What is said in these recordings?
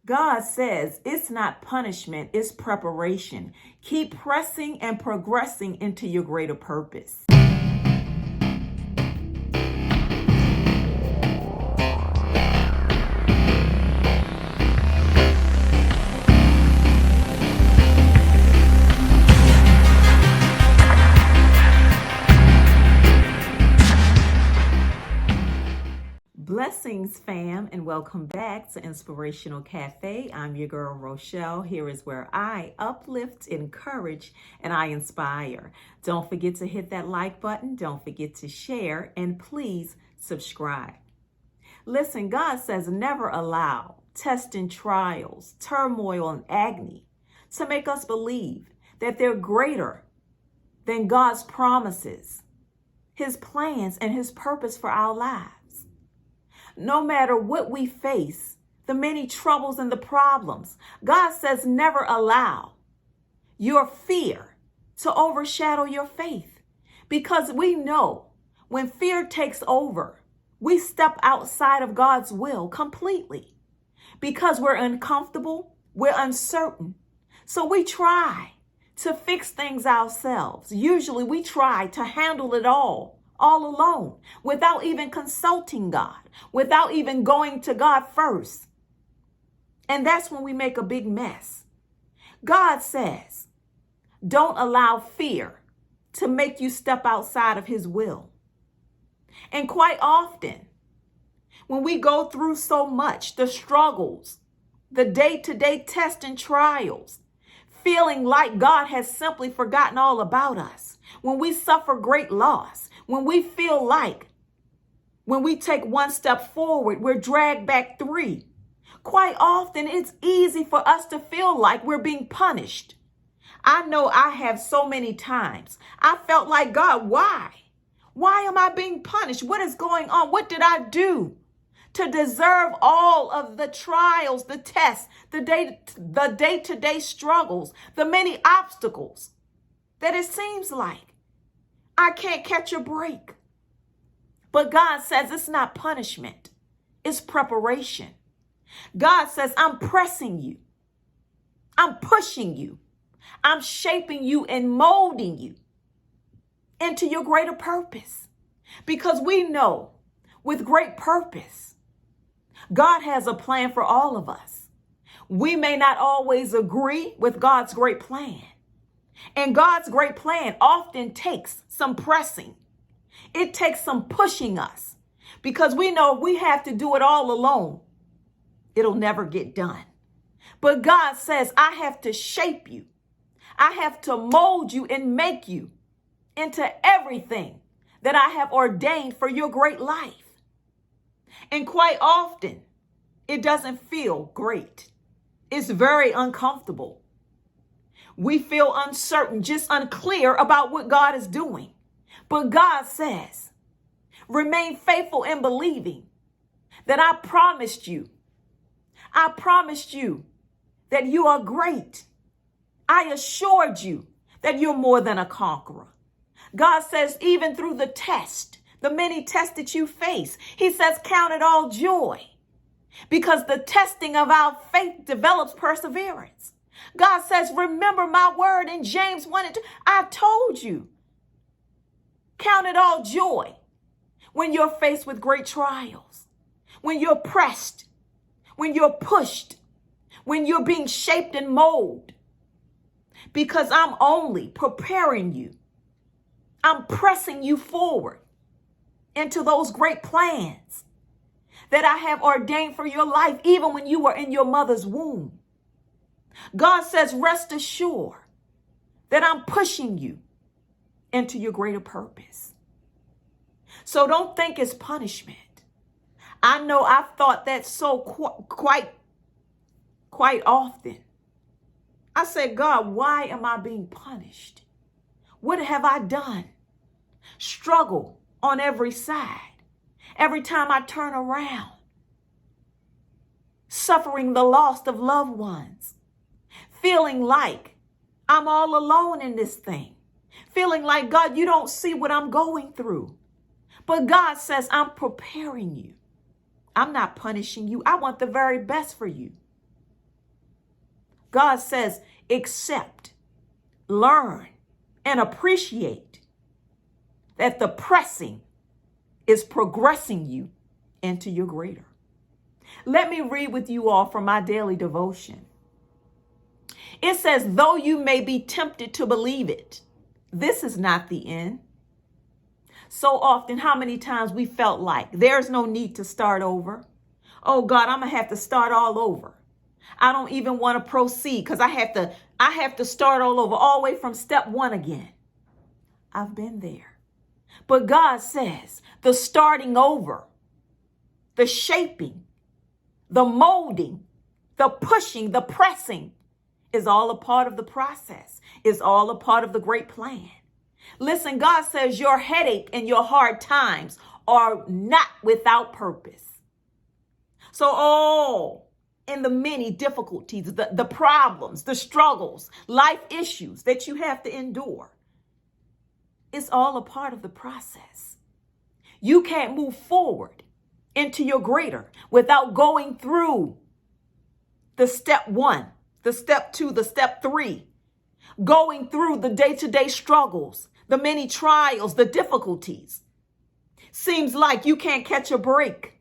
God says it's not punishment, it's preparation. Keep pressing and progressing into your greater purpose. Blessings, fam, and welcome back to Inspirational Cafe. I'm your girl, Rochelle. Here is where I uplift, encourage, and I inspire. Don't forget to hit that like button. Don't forget to share, and please subscribe. Listen, God says never allow testing, trials, turmoil, and agony to make us believe that they're greater than God's promises, His plans, and His purpose for our lives. No matter what we face, the many troubles and the problems, God says never allow your fear to overshadow your faith. Because we know when fear takes over, we step outside of God's will completely. Because we're uncomfortable, we're uncertain. So we try to fix things ourselves. Usually we try to handle it all alone, without even consulting God, without even going to God first. And that's when we make a big mess. God says, don't allow fear to make you step outside of His will. And quite often, when we go through so much, the struggles, the day-to-day tests and trials, feeling like God has simply forgotten all about us, when we suffer great loss, when we feel like when we take one step forward, we're dragged back three. Quite often, it's easy for us to feel like we're being punished. I know I have so many times. I felt like, God, why? Why am I being punished? What is going on? What did I do to deserve all of the trials, the tests, the day-to-day struggles, the many obstacles that it seems like I can't catch a break? But God says it's not punishment. It's preparation. God says, I'm pressing you. I'm pushing you. I'm shaping you and molding you into your greater purpose. Because we know with great purpose, God has a plan for all of us. We may not always agree with God's great plan. And God's great plan often takes some pressing. It takes some pushing us, because we know if we have to do it all alone, it'll never get done. But God says, I have to shape you. I have to mold you and make you into everything that I have ordained for your great life. And quite often, it doesn't feel great. It's very uncomfortable. We feel uncertain, just unclear about what God is doing. But God says, remain faithful in believing that I promised you that you are great. I assured you that you're more than a conqueror. God says, even through the test, the many tests that you face, He says, count it all joy, because the testing of our faith develops perseverance. God says, remember my word in James 1 and 2. I told you, count it all joy when you're faced with great trials, when you're pressed, when you're pushed, when you're being shaped and molded, because I'm only preparing you. I'm pressing you forward into those great plans that I have ordained for your life, even when you were in your mother's womb. God says, rest assured that I'm pushing you into your greater purpose. So don't think it's punishment. I know I've thought that so quite often. I said, God, why am I being punished? What have I done? Struggle on every side. Every time I turn around, suffering the loss of loved ones, feeling like I'm all alone in this thing, feeling like, God, you don't see what I'm going through. But God says, I'm preparing you. I'm not punishing you. I want the very best for you. God says, accept, learn, and appreciate that the pressing is progressing you into your greater. Let me read with you all from my daily devotion. It says, though you may be tempted to believe it, this is not the end. So often, how many times we felt like there's no need to start over. Oh God, I'm going to have to start all over. I don't even want to proceed because I have to start all over, all the way from step one again. I've been there. But God says the starting over, the shaping, the molding, the pushing, the pressing is all a part of the process. It's all a part of the great plan. Listen, God says your headache and your hard times are not without purpose. So in the many difficulties, the problems, the struggles, life issues that you have to endure, it's all a part of the process. You can't move forward into your greater without going through the step one, the step two, the step three, going through the day-to-day struggles, the many trials, the difficulties. Seems like you can't catch a break,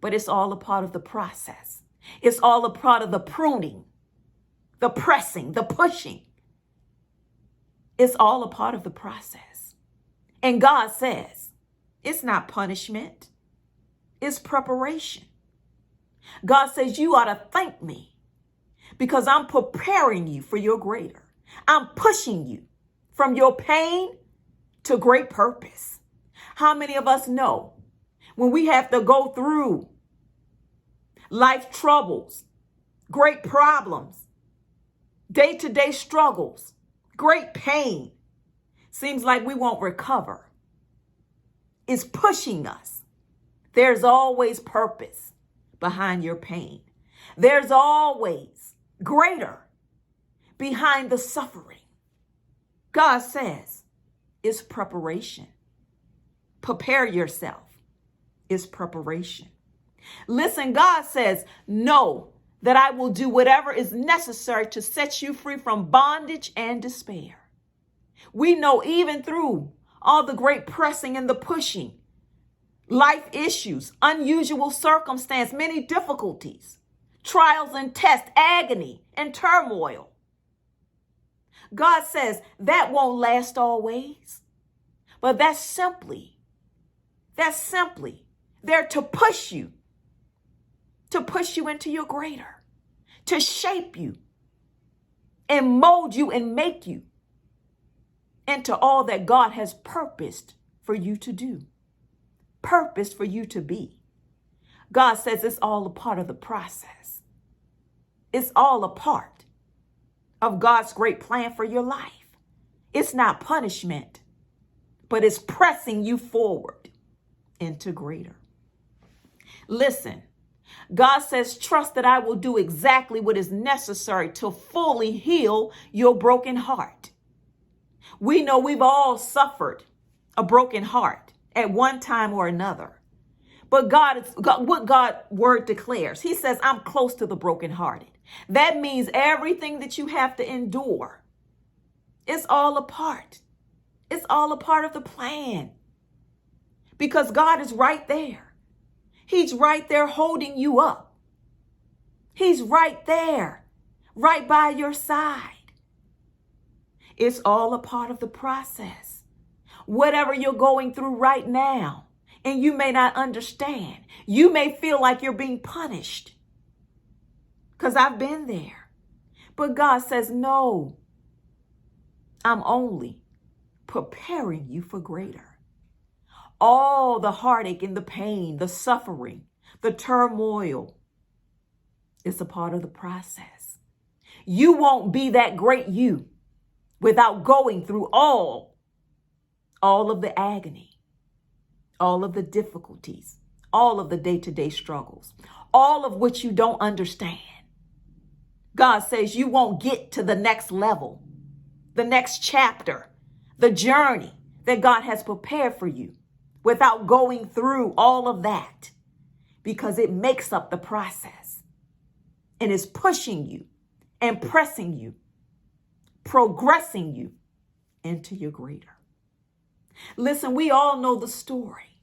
but it's all a part of the process. It's all a part of the pruning, the pressing, the pushing. It's all a part of the process. And God says it's not punishment. It's preparation. God says you ought to thank me because I'm preparing you for your greater. I'm pushing you from your pain to great purpose. How many of us know when we have to go through life troubles, great problems, day-to-day struggles, great pain, seems like we won't recover? It's pushing us. There's always purpose behind your pain. There's always greater behind the suffering. God says it's preparation. Prepare yourself. It's preparation. Listen, God says, know that I will do whatever is necessary to set you free from bondage and despair. We know even through all the great pressing and the pushing, life issues, unusual circumstance, many difficulties, trials and tests, agony and turmoil. God says that won't last always, but that's simply there to push you into your greater, to shape you and mold you and make you into all that God has purposed for you to do, purposed for you to be. God says it's all a part of the process. It's all a part of God's great plan for your life. It's not punishment, but it's pressing you forward into greater. Listen, God says, trust that I will do exactly what is necessary to fully heal your broken heart. We know we've all suffered a broken heart at one time or another. But what God's word declares, he says, I'm close to the brokenhearted. That means everything that you have to endure, it's all a part. It's all a part of the plan. Because God is right there. He's right there holding you up. He's right there, right by your side. It's all a part of the process. Whatever you're going through right now, and you may not understand, you may feel like you're being punished. Because I've been there. But God says, no, I'm only preparing you for greater. All the heartache and the pain, the suffering, the turmoil is a part of the process. You won't be that great you without going through all of the agony, all of the difficulties, all of the day-to-day struggles, all of which you don't understand. God says you won't get to the next level, the next chapter, the journey that God has prepared for you without going through all of that, because it makes up the process and is pushing you and pressing you, progressing you into your greater. Listen, we all know the story.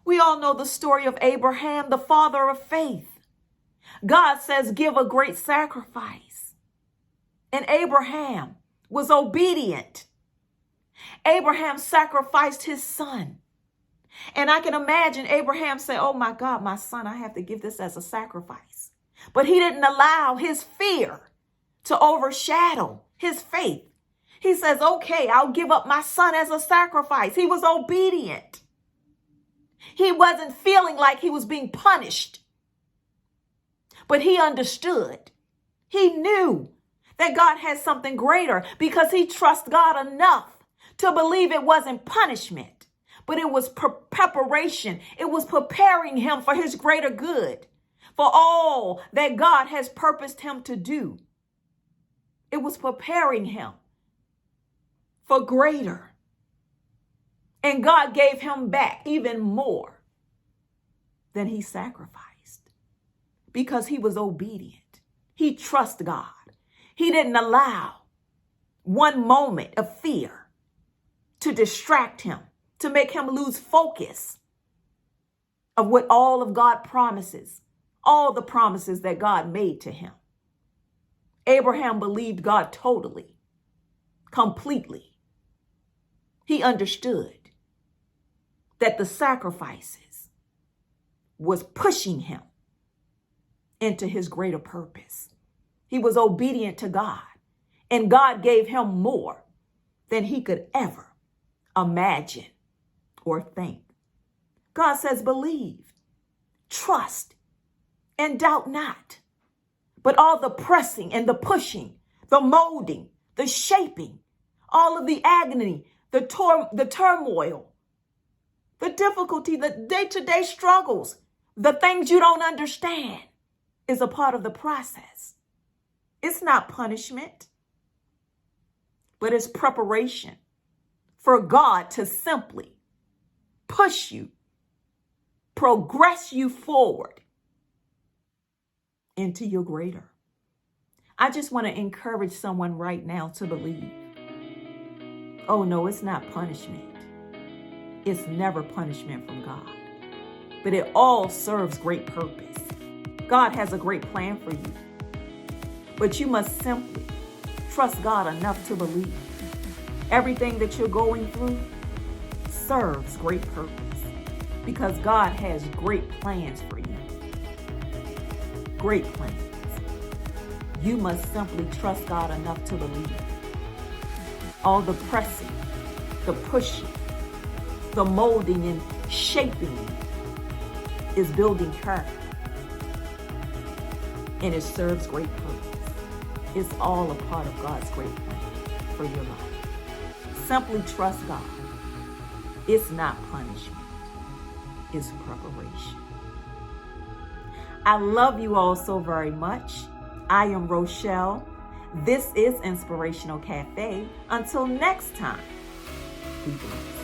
We all know the story of Abraham, the father of faith. God says, give a great sacrifice. And Abraham was obedient. Abraham sacrificed his son. And I can imagine Abraham say, oh my God, my son, I have to give this as a sacrifice. But he didn't allow his fear to overshadow his faith. He says, okay, I'll give up my son as a sacrifice. He was obedient. He wasn't feeling like he was being punished. But he understood. He knew that God had something greater because he trusts God enough to believe it wasn't punishment, but it was preparation. It was preparing him for his greater good, for all that God has purposed him to do. It was preparing him for greater. And God gave him back even more than he sacrificed because he was obedient. He trusted God. He didn't allow one moment of fear to distract him, to make him lose focus of what all of God promises, all the promises that God made to him. Abraham believed God totally, completely. He understood that the sacrifices was pushing him into his greater purpose. He was obedient to God, and God gave him more than he could ever imagine or think. God says, believe, trust, and doubt not. But all the pressing and the pushing, the molding, the shaping, all of the agony, the turmoil, the difficulty, the day-to-day struggles, the things you don't understand is a part of the process. It's not punishment, but it's preparation for God to simply push you, progress you forward into your greater. I just want to encourage someone right now to believe. Oh no, it's not punishment. It's never punishment from God, but it all serves great purpose. God has a great plan for you, but you must simply trust God enough to believe. Everything that you're going through serves great purpose because God has great plans for you. Great plans. You must simply trust God enough to believe. All the pressing, the pushing, the molding and shaping is building character. And it serves great purpose. It's all a part of God's great plan for your life. Simply trust God. It's not punishment. It's preparation. I love you all so very much. I am Rochelle. This is Inspirational Cafe. Until next time, be blessed.